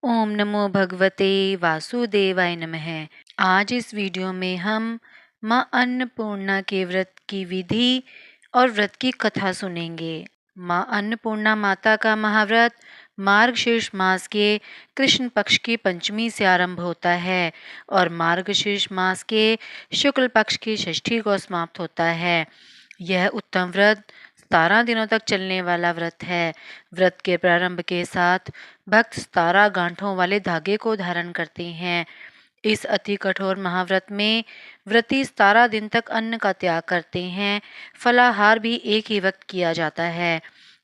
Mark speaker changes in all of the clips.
Speaker 1: ओम नमो भगवते वासुदेवाय नमः। आज इस वीडियो में हम माँ अन्नपूर्णा के व्रत की विधि और व्रत की कथा सुनेंगे। माँ अन्नपूर्णा माता का महाव्रत मार्गशीर्ष मास के कृष्ण पक्ष की पंचमी से आरंभ होता है और मार्गशीर्ष मास के शुक्ल पक्ष की षष्ठी को समाप्त होता है। यह उत्तम व्रत 17 दिनों तक चलने वाला व्रत है। व्रत के प्रारंभ के साथ भक्त 17 गांठों वाले धागे को धारण करते हैं। इस अति कठोर महाव्रत में व्रती 17 दिन तक अन्न का त्याग करते हैं। फलाहार भी एक ही वक्त किया जाता है।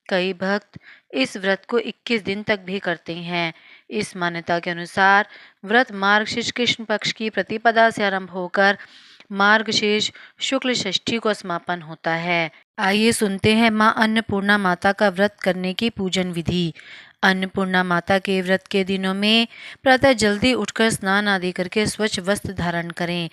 Speaker 1: कई भक्त इस व्रत को 21 दिन तक भी करते हैं। इस मान्यता के अनुसार व्रत मार्गशीर्ष कृष्ण पक्ष की प्रतिपदा से आरंभ होकर मार्गशीर्ष शुक्ल षष्ठी को समापन होता है। आइए सुनते हैं माँ अन्नपूर्णा माता का व्रत करने की पूजन विधि। अन्नपूर्णा माता के व्रत के दिनों में प्रातः जल्दी उठकर स्नान आदि करके स्वच्छ वस्त्र धारण करें।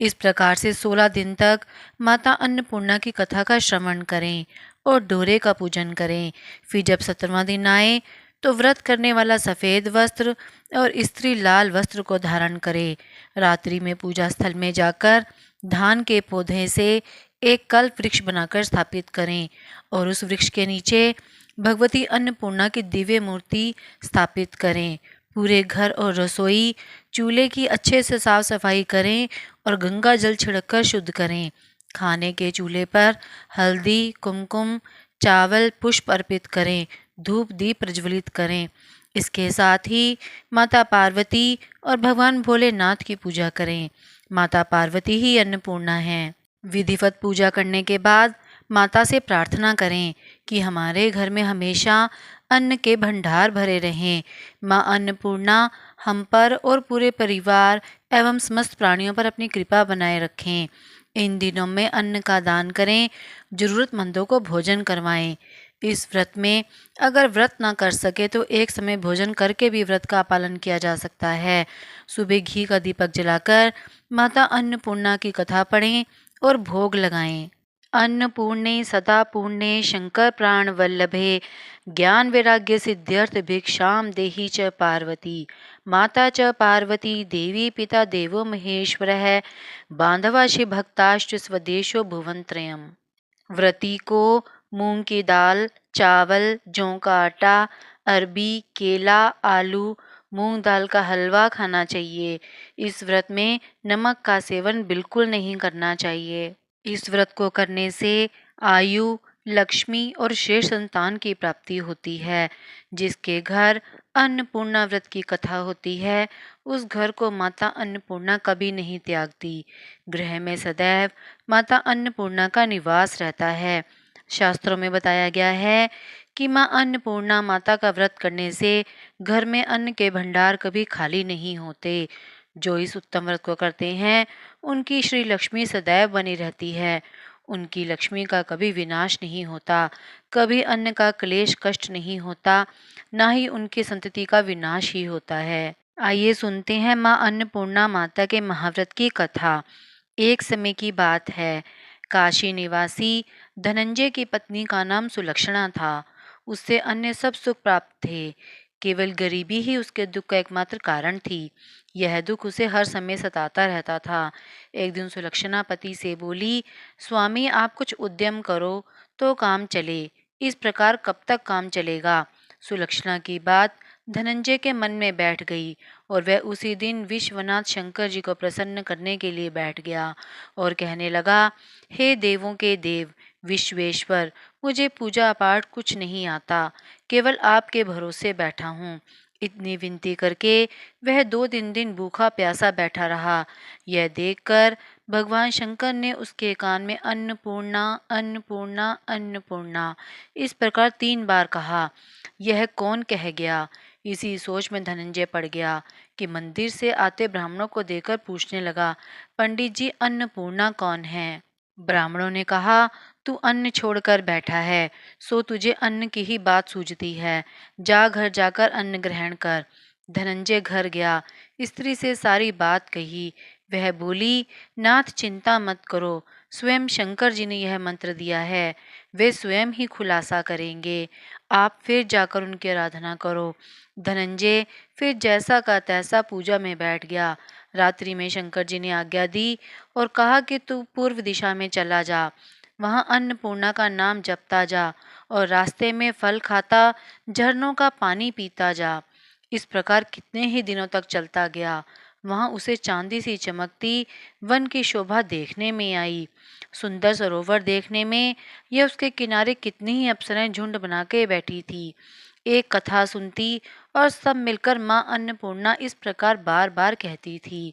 Speaker 1: इस प्रकार से 16 दिन तक माता अन्नपूर्णा की कथा का श्रवण करें और डोरे का पूजन करें। फिर जब 17वां दिन आए तो व्रत करने वाला सफ़ेद वस्त्र और स्त्री लाल वस्त्र को धारण करे। रात्रि में पूजा स्थल में जाकर धान के पौधे से एक कल्प वृक्ष बनाकर स्थापित करें और उस वृक्ष के नीचे भगवती अन्नपूर्णा की दिव्य मूर्ति स्थापित करें। पूरे घर और रसोई चूल्हे की अच्छे से साफ सफाई करें और गंगा जल छिड़ककर शुद्ध करें। खाने के चूल्हे पर हल्दी, कुमकुम, चावल, पुष्प अर्पित करें। धूप दीप प्रज्वलित करें। इसके साथ ही माता पार्वती और भगवान भोलेनाथ की पूजा करें। माता पार्वती ही अन्नपूर्णा हैं। विधिवत पूजा करने के बाद माता से प्रार्थना करें कि हमारे घर में हमेशा अन्न के भंडार भरे रहें। माँ अन्नपूर्णा हम पर और पूरे परिवार एवं समस्त प्राणियों पर अपनी कृपा बनाए रखें। इन दिनों में अन्न का दान करें, जरूरतमंदों को भोजन करवाएं। इस व्रत में अगर व्रत ना कर सके तो एक समय भोजन करके भी व्रत का पालन किया जा सकता है। सुबह घी का दीपक जलाकर माता अन्नपूर्णा की कथा पढ़ें और भोग लगाएं। अन्नपूर्णे सदा पूर्णे शंकर प्राण वल्लभे ज्ञान वैराग्य सिद्ध्यर्थ भिक्षाम देहि च पार्वती माता च पार्वती देवी पिता देवो महेश्वरः बांधवा शिव भक्ताश्च स्वदेशो भुवनत्रयम्। व्रती को मूंग की दाल, चावल, जौ का आटा, अरबी, केला, आलू, मूंग दाल का हलवा खाना चाहिए। इस व्रत में नमक का सेवन बिल्कुल नहीं करना चाहिए। इस व्रत को करने से आयु, लक्ष्मी और शेष संतान की प्राप्ति होती है। जिसके घर अन्नपूर्णा व्रत की कथा होती है उस घर को माता अन्नपूर्णा कभी नहीं त्यागती। गृह में सदैव माता अन्नपूर्णा का निवास रहता है। शास्त्रों में बताया गया है कि माँ अन्नपूर्णा माता का व्रत करने से घर में अन्न के भंडार कभी खाली नहीं होते। जो इस उत्तम व्रत को करते हैं उनकी श्री लक्ष्मी सदैव बनी रहती है। उनकी लक्ष्मी का कभी विनाश नहीं होता, कभी अन्न का क्लेश कष्ट नहीं होता, ना ही उनकी संतति का विनाश ही होता है। आइए सुनते हैं माँ अन्नपूर्णा माता के महाव्रत की कथा। एक समय की बात है, काशी निवासी धनंजय की पत्नी का नाम सुलक्षणा था। उससे अन्य सब सुख प्राप्त थे, केवल गरीबी ही उसके दुख का एकमात्र कारण थी। यह दुख उसे हर समय सताता रहता था। एक दिन सुलक्षणा पति से बोली, स्वामी आप कुछ उद्यम करो तो काम चले, इस प्रकार कब तक काम चलेगा। सुलक्षणा की बात धनंजय के मन में बैठ गई और वह उसी दिन विश्वनाथ शंकर जी को प्रसन्न करने के लिए बैठ गया और कहने लगा, हे देवों के देव विश्वेश्वर, मुझे पूजा पाठ कुछ नहीं आता, केवल आपके भरोसे बैठा हूँ। इतनी विनती करके वह 2-3 दिन भूखा प्यासा बैठा रहा। यह देखकर भगवान शंकर ने उसके कान में अन्नपूर्णा अन्नपूर्णा अन्नपूर्णा इस प्रकार 3 बार कहा। यह कौन कह गया? इसी सोच में धनंजय पड़ गया कि मंदिर से आते ब्राह्मणों को देखकर पूछने लगा, पंडित जी अन्नपूर्णा कौन है? ब्राह्मणों ने कहा, तू अन्न छोड़कर बैठा है, सो तुझे अन्न की ही बात सूझती है। जा घर जाकर अन्न ग्रहण कर। धनंजय घर गया, स्त्री से सारी बात कही। वह बोली, नाथ चिंता मत करो, स्वयं शंकर जी ने यह मंत्र दिया है, वे स्वयं ही खुलासा करेंगे। आप फिर जाकर उनकी आराधना करो। धनंजय फिर जैसा का तैसा पूजा में बैठ गया। रात्रि में शंकर जी ने आज्ञा दी और कहा कि तू पूर्व दिशा में चला जा, वहाँ अन्नपूर्णा का नाम जपता जा और रास्ते में फल खाता, झरनों का पानी पीता जा। इस प्रकार कितने ही दिनों तक चलता गया। वहाँ उसे चांदी सी चमकती वन की शोभा देखने में आई, सुंदर सरोवर देखने में। यह उसके किनारे कितनी ही अप्सराएं झुंड बना के बैठी थी, एक कथा सुनती और सब मिलकर माँ अन्नपूर्णा इस प्रकार बार बार कहती थी।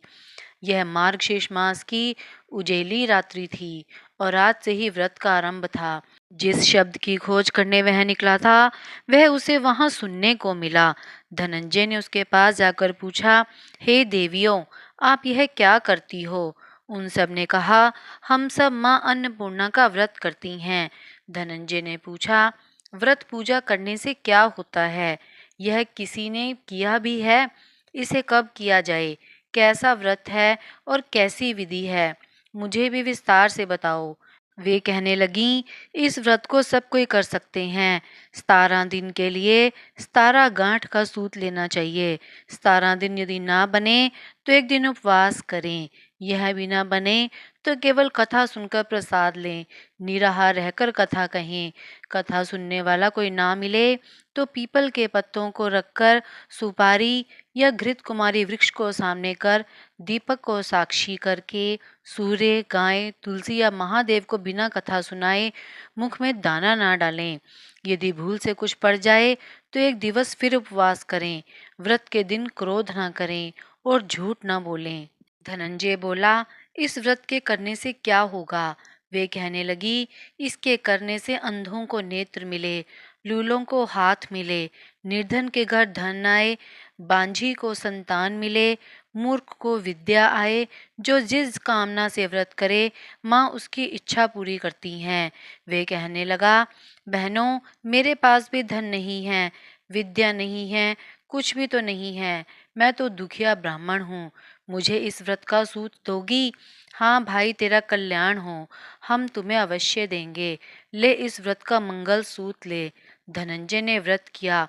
Speaker 1: यह मार्गशीर्ष मास की उजेली रात्रि थी और आज से ही व्रत का आरंभ था। जिस शब्द की खोज करने वह निकला था वह उसे वहां सुनने को मिला। धनंजय ने उसके पास जाकर पूछा, हे देवियों, आप यह क्या करती हो? उन सब ने कहा, हम सब माँ अन्नपूर्णा का व्रत करती हैं। धनंजय ने पूछा, व्रत पूजा करने से क्या होता है? यह किसी ने किया भी है? इसे कब किया जाए? कैसा व्रत है और कैसी विधि है? मुझे भी विस्तार से बताओ। वे कहने लगीं, इस व्रत को सब कोई कर सकते हैं। 17 दिन के लिए 17 गांठ का सूत लेना चाहिए। 17 दिन यदि ना बने तो एक दिन उपवास करें। यह भी ना बने तो केवल कथा सुनकर प्रसाद लें, निराहार रहकर कथा कहें। कथा सुनने वाला कोई ना मिले तो पीपल के पत्तों को रखकर सुपारी या घृत कुमारी वृक्ष को सामने कर दीपक को साक्षी करके सूर्य, गाय, तुलसी या महादेव को बिना कथा सुनाए मुख में दाना ना डालें। यदि भूल से कुछ पड़ जाए तो एक दिवस फिर उपवास करें। व्रत के दिन क्रोध ना करें और झूठ ना बोलें। धनंजय बोला, इस व्रत के करने से क्या होगा? वे कहने लगी, इसके करने से अंधों को नेत्र मिले, लूलों को हाथ मिले, निर्धन के घर धन आए, बांझी को संतान मिले, मूर्ख को विद्या आए। जो जिस कामना से व्रत करे माँ उसकी इच्छा पूरी करती हैं। वे कहने लगा, बहनों, मेरे पास भी धन नहीं है, विद्या नहीं है, कुछ भी तो नहीं है। मैं तो दुखिया ब्राह्मण हूँ। मुझे इस व्रत का सूत दोगी? हाँ भाई, तेरा कल्याण हो, हम तुम्हें अवश्य देंगे। ले इस व्रत का मंगल सूत ले। धनंजय ने व्रत किया।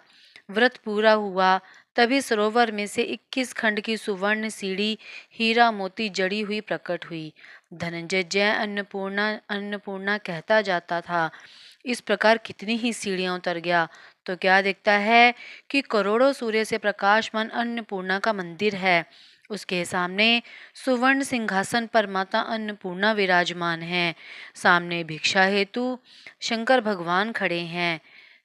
Speaker 1: व्रत पूरा हुआ तभी सरोवर में से 21 खंड की सुवर्ण सीढ़ी हीरा मोती जड़ी हुई प्रकट हुई। धनंजय जय अन्नपूर्णा अन्नपूर्णा कहता जाता था। इस प्रकार कितनी ही सीढ़ियां उतर गया तो क्या देखता है कि करोड़ों सूर्य से प्रकाशमान अन्नपूर्णा का मंदिर है। उसके सामने सुवर्ण सिंहासन पर माता अन्नपूर्णा विराजमान है। सामने भिक्षा हेतु शंकर भगवान खड़े हैं।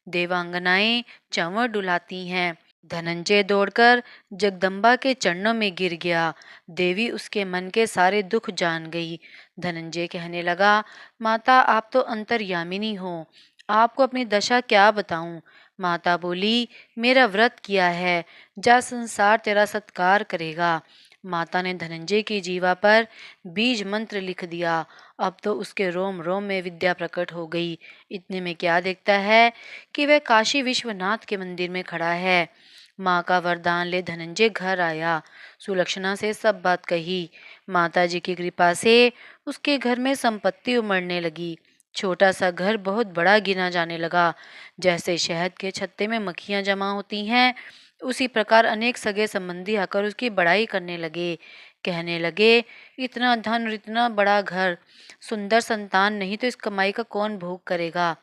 Speaker 1: देवांगनाएं चंवर डुलाती हैं। धनंजय दौड़कर जगदम्बा के चरणों में गिर गया। देवी उसके मन के सारे दुख जान गई। धनंजय कहने लगा, माता, आप तो अंतर्यामिनी हो, आपको अपनी दशा क्या बताऊं? माता बोली, मेरा व्रत किया है, जा, संसार तेरा सत्कार करेगा। माता ने धनंजय की जीवा पर बीज मंत्र लिख दिया। अब तो उसके रोम रोम में विद्या प्रकट हो गई। इतने में क्या देखता है कि वह काशी विश्वनाथ के मंदिर में खड़ा है। माँ का वरदान ले धनंजय घर आया। सुलक्षणा से सब बात कही। माता जी की कृपा से उसके घर में संपत्ति उमड़ने लगी। छोटा सा घर बहुत बड़ा गिना जाने लगा। जैसे शहद के छत्ते में मक्खियां जमा होती हैं, उसी प्रकार अनेक सगे संबंधी आकर उसकी बड़ाई करने लगे। कहने लगे, इतना धन और इतना बड़ा घर, सुंदर संतान नहीं तो इस कमाई का कौन भोग करेगा?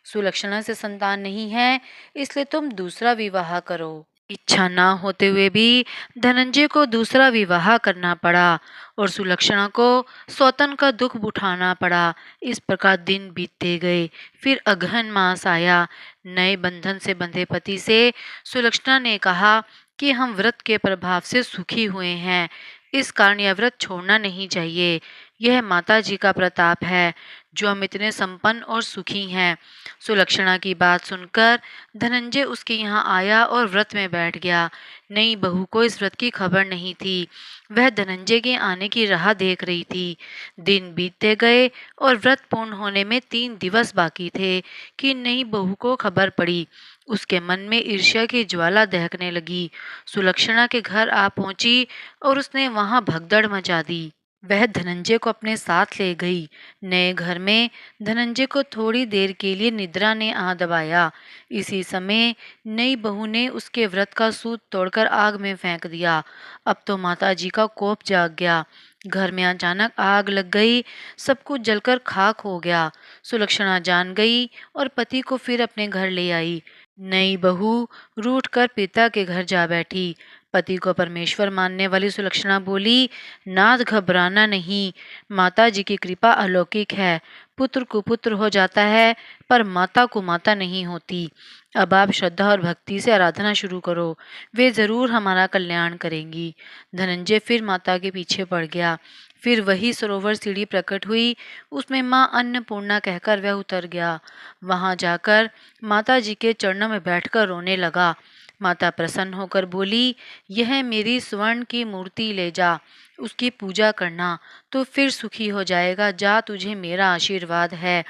Speaker 1: सुलक्षणा से संतान नहीं है, इसलिए तुम दूसरा विवाह करो। इच्छा ना होते हुए भी धनंजय को दूसरा विवाह करना पड़ा और सुलक्षणा को सौतन का दुख उठाना पड़ा। इस प्रकार दिन बीतते गए। फिर अगहन मास आया। नए बंधन से बंधे पति से सुलक्षणा ने कहा कि हम व्रत के प्रभाव से सुखी हुए हैं, इस कारण यह व्रत छोड़ना नहीं चाहिए। यह माता जी का प्रताप है जो हम इतने संपन्न और सुखी हैं। सुलक्षणा की बात सुनकर धनंजय उसके यहाँ आया और व्रत में बैठ गया। नई बहू को इस व्रत की खबर नहीं थी। वह धनंजय के आने की राह देख रही थी। दिन बीतते गए और व्रत पूर्ण होने में 3 दिवस बाकी थे कि नई बहू को खबर पड़ी। उसके मन में ईर्ष्या की ज्वाला दहकने लगी। सुलक्षणा के घर आ पहुंची और उसने वहां भगदड़ मचा दी। वह धनंजय को अपने साथ ले गई। नए घर में धनंजय को थोड़ी देर के लिए निद्रा ने आ दबाया। इसी समय नई बहू ने उसके व्रत का सूत तोड़कर आग में फेंक दिया। अब तो माताजी का कोप जाग गया। घर में अचानक आग लग गई, सब कुछ जलकर खाक हो गया। सुलक्षणा जान गई और पति को फिर अपने घर ले आई। नई बहू रूठ कर पिता के घर जा बैठी। पति को परमेश्वर मानने वाली सुलक्षणा बोली, नाथ घबराना नहीं, माता जी की कृपा अलौकिक है। पुत्र को पुत्र हो जाता है पर माता को माता नहीं होती। अब आप श्रद्धा और भक्ति से आराधना शुरू करो, वे जरूर हमारा कल्याण करेंगी। धनंजय फिर माता के पीछे पड़ गया। फिर वही सरोवर सीढ़ी प्रकट हुई, उसमें माँ अन्नपूर्णा कहकर वह उतर गया। वहां जाकर माता जी के चरणों में बैठकर रोने लगा। माता प्रसन्न होकर बोली, यह मेरी स्वर्ण की मूर्ति ले जा, उसकी पूजा करना तो फिर सुखी हो जाएगा। जा, तुझे मेरा आशीर्वाद है।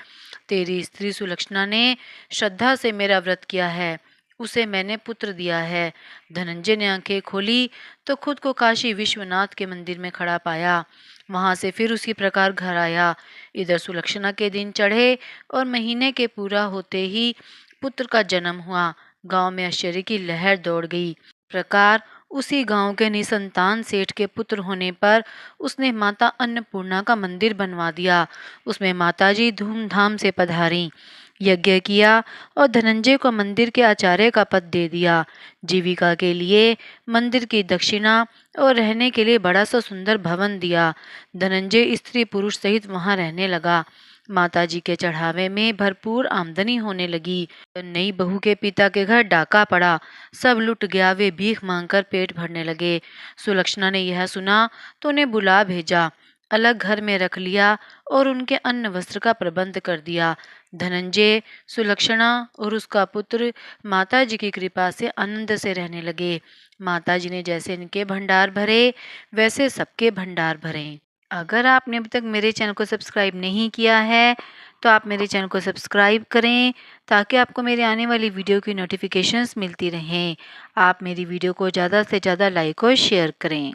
Speaker 1: तेरी स्त्री सुलक्षणा ने श्रद्धा से मेरा व्रत किया है, उसे मैंने पुत्र दिया है। धनंजय ने आंखें खोली तो खुद को काशी विश्वनाथ के मंदिर में खड़ा पाया। वहां से फिर उसी प्रकार घर आया। इधर सुलक्षणा के दिन चढ़े और महीने के पूरा होते ही पुत्र का जन्म हुआ। गांव में आश्चर्य की लहर दौड़ गई। प्रकार उसी गांव के निसंतान सेठ के पुत्र होने पर उसने माता अन्नपूर्णा का मंदिर बनवा दिया। उसमें माताजी धूमधाम से पधारी, यज्ञ किया और धनंजय को मंदिर के आचार्य का पद दे दिया। जीविका के लिए मंदिर की दक्षिणा और रहने के लिए बड़ा सा सुंदर भवन दिया। धनंजय स्त्री पुरुष सहित वहां रहने लगा। माताजी के चढ़ावे में भरपूर आमदनी होने लगी। नई बहू के पिता के घर डाका पड़ा, सब लुट गया। वे भीख मांगकर पेट भरने लगे। सुलक्षणा ने यह सुना तो उन्हें बुला भेजा, अलग घर में रख लिया और उनके अन्न वस्त्र का प्रबंध कर दिया। धनंजय, सुलक्षणा और उसका पुत्र माताजी की कृपा से आनंद से रहने लगे। माताजी ने जैसे इनके भंडार भरे वैसे सबके भंडार भरे। अगर आपने अभी तक मेरे चैनल को सब्सक्राइब नहीं किया है तो आप मेरे चैनल को सब्सक्राइब करें ताकि आपको मेरे आने वाली वीडियो की नोटिफिकेशंस मिलती रहें। आप मेरी वीडियो को ज़्यादा से ज़्यादा लाइक और शेयर करें।